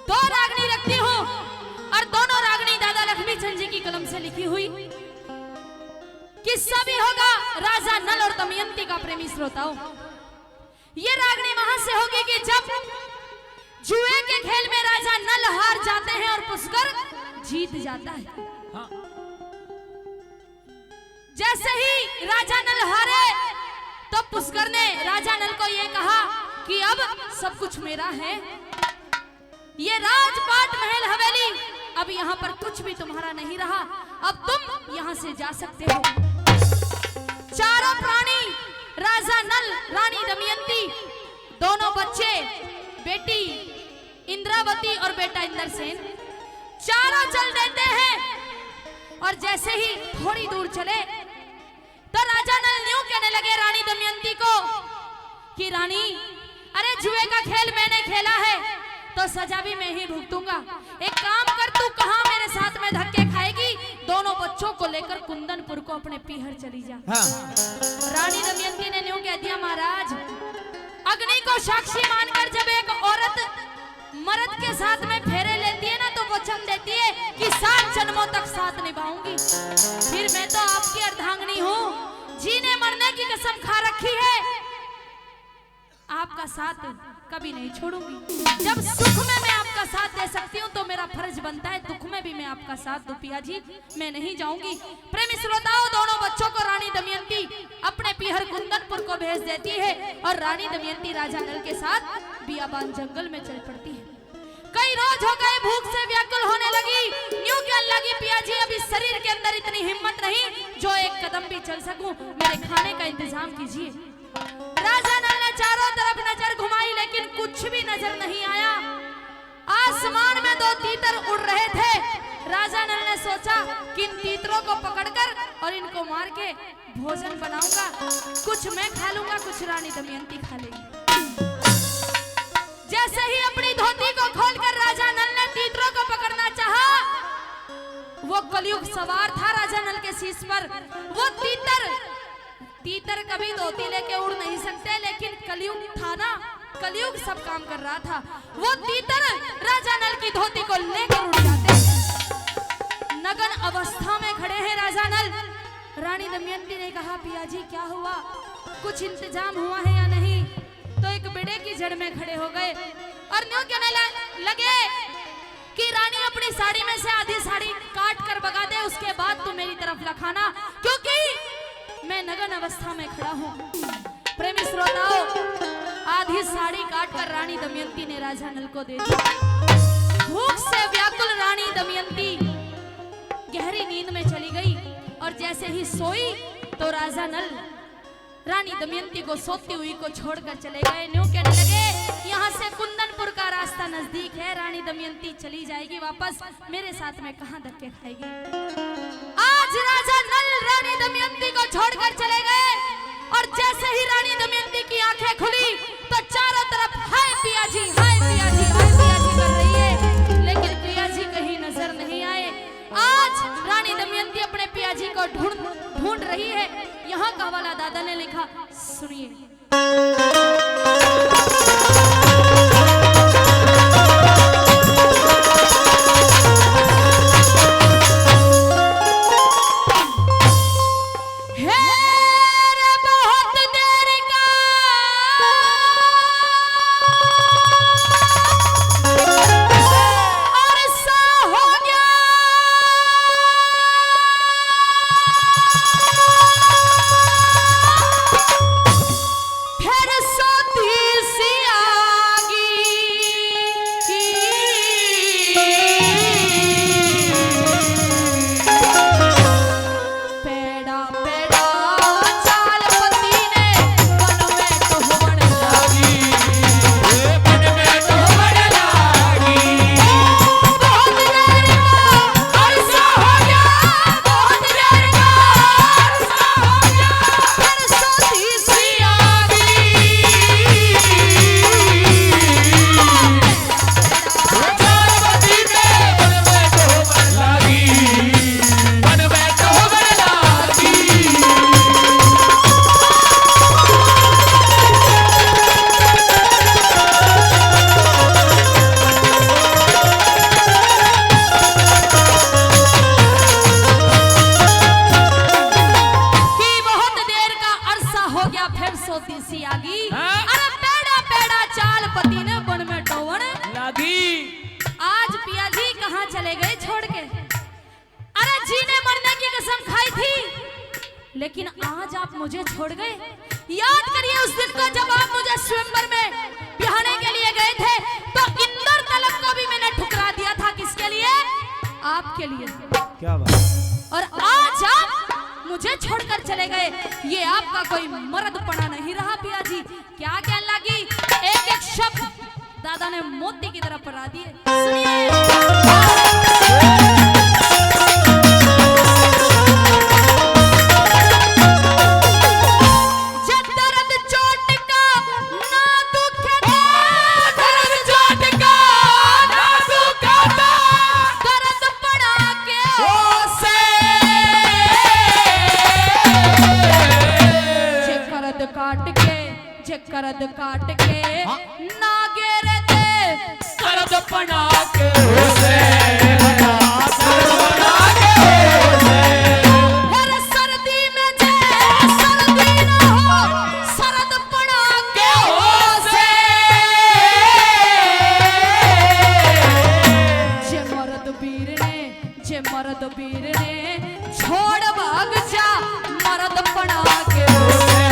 दो रागनी रखती हूँ और दोनों रागनी दादा लक्ष्मी चंद जी की कलम से लिखी हुई। किस्सा भी होगा राजा नल और दमयंती का। प्रेमी श्रोताओं, ये रागनी वहां से होगी कि जब जुए के खेल में राजा नल हार जाते हैं और पुष्कर जीत जाता है। हाँ। जैसे ही राजा नल हारे तो पुष्कर ने राजा नल को यह कहा कि अब सब कुछ मेरा है, ये राजपाट महल हवेली अब यहाँ पर कुछ भी तुम्हारा नहीं रहा, अब तुम यहाँ से जा सकते हो। चारों प्राणी राजा नल, रानी दमयंती, दोनों बच्चे, बेटी इंद्रावती और बेटा इंद्रसेन, चारों चल देते हैं। और जैसे ही थोड़ी दूर चले तो राजा नल यूं कहने लगे रानी दमयंती को कि रानी, अरे जुए का खेल मैंने खेला है तो सजा भी मैं ही भुगतूंगा। एक काम कर, तू कहां मेरे साथ में धक्के खाएगी, दोनों बच्चों को लेकर कुंदनपुर को अपने पीहर चली जा। हाँ। रानी दमयंती ने यूं कह दिया, महाराज अग्नि को साक्षी मानकर जब एक औरत मर्द के साथ में फेरे लेती है ना तो वचन देती है कि 7 जन्मों तक साथ निभाऊंगी। फिर मैं तो आपकी अर्धांगिनी हूँ, जीने मरने की कसम खा रखी है, आपका साथ कभी नहीं छोड़ूंगी। जब सुख में मैं आपका साथ दे सकती हूँ तो मेरा फर्ज बनता है दुख में भी मैं आपका साथ दूं। पिया जी, मैं नहीं जाऊंगी। प्रेमी श्रोताओं, दोनों बच्चों को रानी दमयंती अपने पीहर कुंदनपुर को भेज देती है और रानी दमयंती राजा नल के साथ बियाबान जंगल में चल पड़ती है। कई रोज हो गए, भूख से व्याकुल होने लगी, न्यू क्या लगी, पिया जी अभी शरीर के अंदर इतनी हिम्मत नहीं जो एक कदम भी चल सकूं, मेरे खाने का इंतजाम कीजिए। राजा नल ने चारों तरफ नजर घुमाई लेकिन कुछ भी नजर नहीं आया। आसमान में 2 तीतर उड़ रहे थे। राजा नल ने सोचा कि इन तीतरों को पकड़कर और इनको मार के भोजन बनाऊंगा, कुछ मैं खा लूंगा, कुछ रानी दमयंती खा लेगी। जैसे ही अपनी धोती को खोलकर राजा नल ने तीतरों को पकड़ना चाहा, वो कलयुग सवार था राजा नल के शीश पर। वो तीतर कभी धोती लेके उड़ नहीं सकते, लेकिन कलयुग था ना, कलयुग सब काम कर रहा था। वो तीतर राजा नल की धोती को लेकर उड़ जाते। नग्न अवस्था में खड़े हैं राजा नल। रानी दमयंती ने कहा, पिया जी क्या हुआ, कुछ इंतजाम हुआ है या नहीं? तो एक बेड़े की जड़ में खड़े हो गए और न्यू कहने लगे कि रानी अपनी साड़ी में से आधी साड़ी काट कर बगा दे, उसके बाद तू मेरी तरफ लखाना, क्योंकि मैं नग्न अवस्था में खड़ा हूँ। प्रेमी श्रोताओं, आधी साड़ी काटकर रानी दमयंती ने राजा नल को दे दी। भूख से व्याकुल रानी दमयंती गहरी नींद में चली गई और जैसे ही सोई तो राजा नल रानी दमयंती को सोती हुई को छोड़कर चले गए। न्यू कहने लगे, यहाँ से कुंदनपुर का रास्ता नजदीक है, रानी दमयंती चली जाएगी वापस, मेरे साथ में कहाँ धक्के खाएगी। आज राजा नल रानी दमयंती को छोड़कर चले गए और जैसे ही रानी दमयंती की आंखें खुली तो चारों तरफ हाय पिया जी, हाय पिया जी, हाय पिया जी कर रही है, लेकिन पिया जी कहीं नजर नहीं आए। आज रानी दमयंती अपने पिया जी को ढूंढ रही है। यहाँ का हवाला दादा ने लिखा, सुनिए। फिर सोती आई थी, लेकिन आज आप मुझे छोड़ गए। याद करिए उस दिन को जब आप मुझे स्वयंवर में बिहाने के लिए गए थे, तो इंदर तलब को भी मैंने ठुकरा दिया था। किसके लिए? आपके लिए। क्या बात। और आज आप मुझे छोड़कर चले गए, ये आपका कोई मर्दपना नहीं रहा पिया जी। क्या कहने लगी? एक एक शब्द दादा ने मोती की तरफ पढ़ा दिए। सुनिए। करद काट के नागेर दे करद पना के होसे करद पना के होसे हर सर्दी में जे सर्दी न हो सरद पना के होसे जे मर्द वीर ने छोड़ भाग जा मर्द पना के होसे।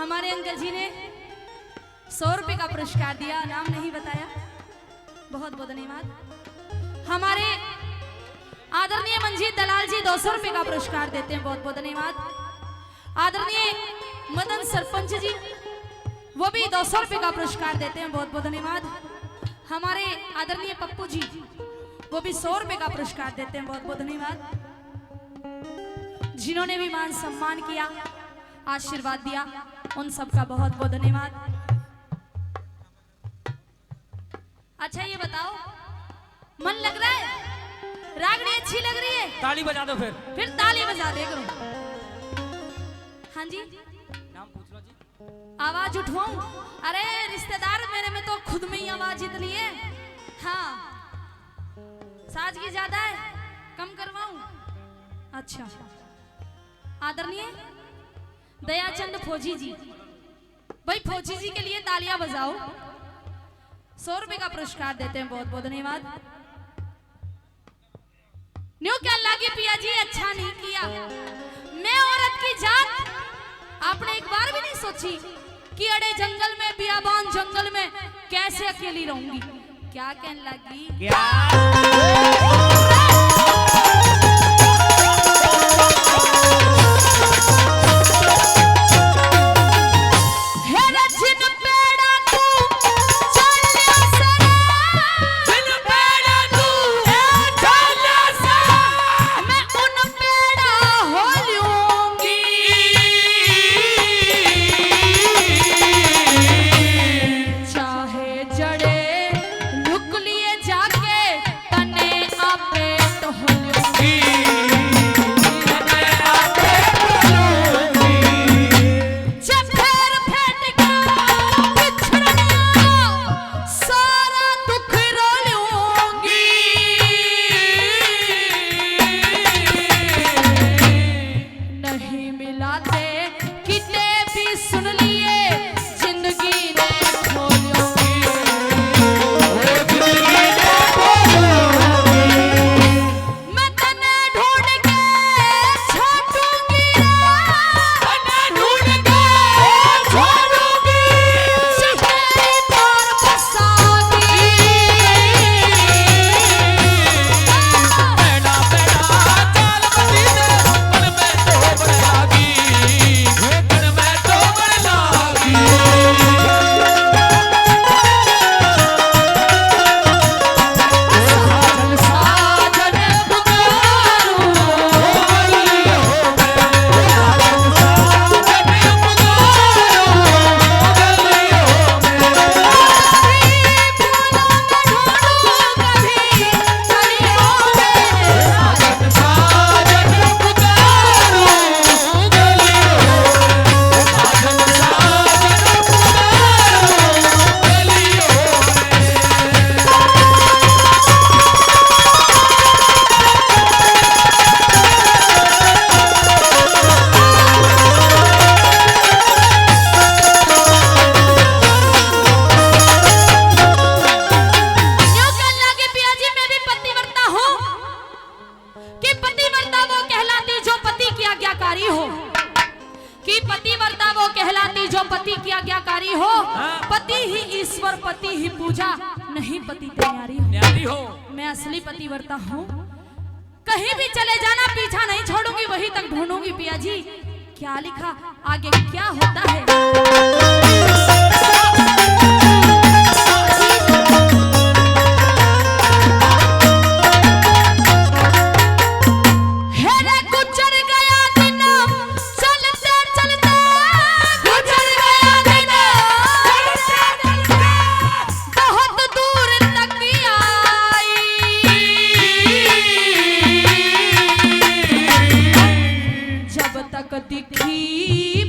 हमारे अंकल जी ने 100 रुपए का पुरस्कार दिया, नाम नहीं बताया, बहुत बहुत धन्यवाद। हमारे आदरणीय मंजीत दलाल जी 200 रुपए का पुरस्कार देते हैं, बहुत बहुत धन्यवाद। आदरणीय मदन सरपंच जी वो भी 200 रुपए का पुरस्कार देते हैं, बहुत बहुत धन्यवाद। हमारे आदरणीय पप्पू जी वो भी 100 रुपए का पुरस्कार देते हैं, बहुत बहुत धन्यवाद। जिन्होंने भी मान सम्मान किया, आशीर्वाद दिया, उन सबका बहुत बहुत धन्यवाद। अच्छा ये बताओ, मन लग रहा है? रागनी अच्छी लग रही है? ताली बजा दो फिर ताली बजा दे करो। हाँ जी, नाम पूछ लो जी। आवाज उठवाऊं? अरे रिश्तेदार मेरे में तो खुद में ही आवाज इतनी है। हाँ, साजगी ज्यादा है, कम करवाऊं? अच्छा, आदरणीय दयाचंद फौजी जी, भाई फौजी जी के लिए तालियां बजाओ। 100 रुपए का पुरस्कार देते हैं, बहुत बहुत धन्यवाद। न्यू क्या लगे पिया जी, अच्छा नहीं किया। मैं औरत की जात आपने एक बार भी नहीं सोची कि अड़े जंगल में, बियाबान जंगल में कैसे अकेली रहूंगी? क्या कहने लगी? क्या पतिव्रता वो कहलाती जो पति की आज्ञाकारी हो। हाँ। पति ही ईश्वर, पति ही पूजा, नहीं पति तैयारी हो। न्यारी हो। मैं असली पतिव्रता हूँ। कहीं भी चले जाना, पीछा नहीं छोड़ूंगी, वहीं तक ढूंढूंगी। पिया जी क्या लिखा, आगे क्या होता है। दिखी